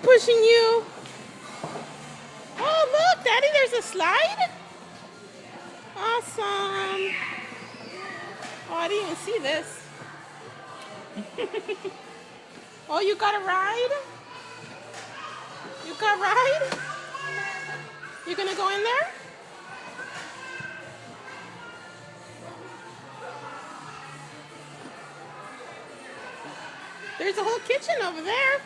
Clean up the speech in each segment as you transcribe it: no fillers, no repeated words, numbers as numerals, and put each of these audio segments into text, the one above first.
pushing you. Oh, look, Daddy, there's a slide. Awesome. Oh, I didn't even see this. Oh, you got a ride? You got a ride? You gonna go in there? There's a whole kitchen over there.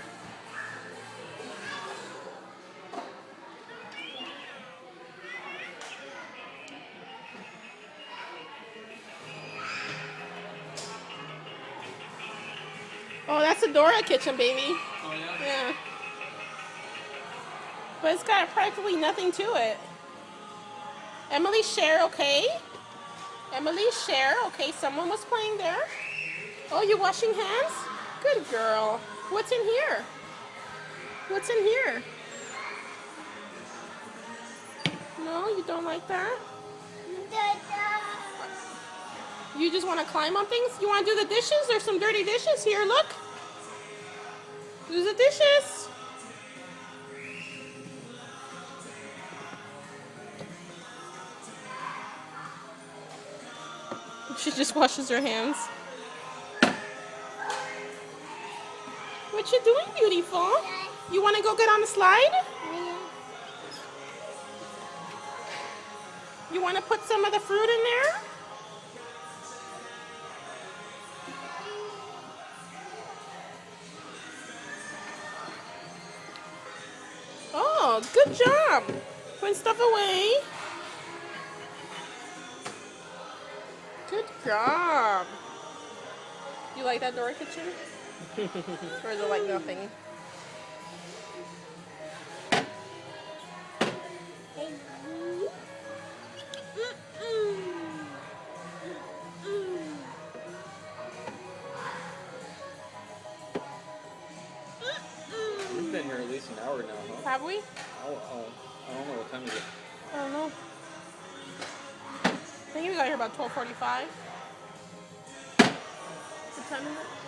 Oh, that's a Dora kitchen, baby. Oh, yeah? Yeah. But it's got practically nothing to it. Emily, share, okay? Emily, share, okay? Someone was playing there. Oh, you washing hands? Good girl. What's in here? What's in here? No, you don't like that? You just want to climb on things? You want to do the dishes? There's some dirty dishes here. Look. Do the dishes. She just washes her hands. What you doing, beautiful? You want to go get on the slide? You want to put some of the fruit in there? Oh, good job. Putting stuff away. Good job. You like that Dora kitchen? Or is it like nothing? We've been here at least an hour now, huh? Have we? Oh, I don't know what time is it. I don't know. I think we got here about 12:45. What time is it?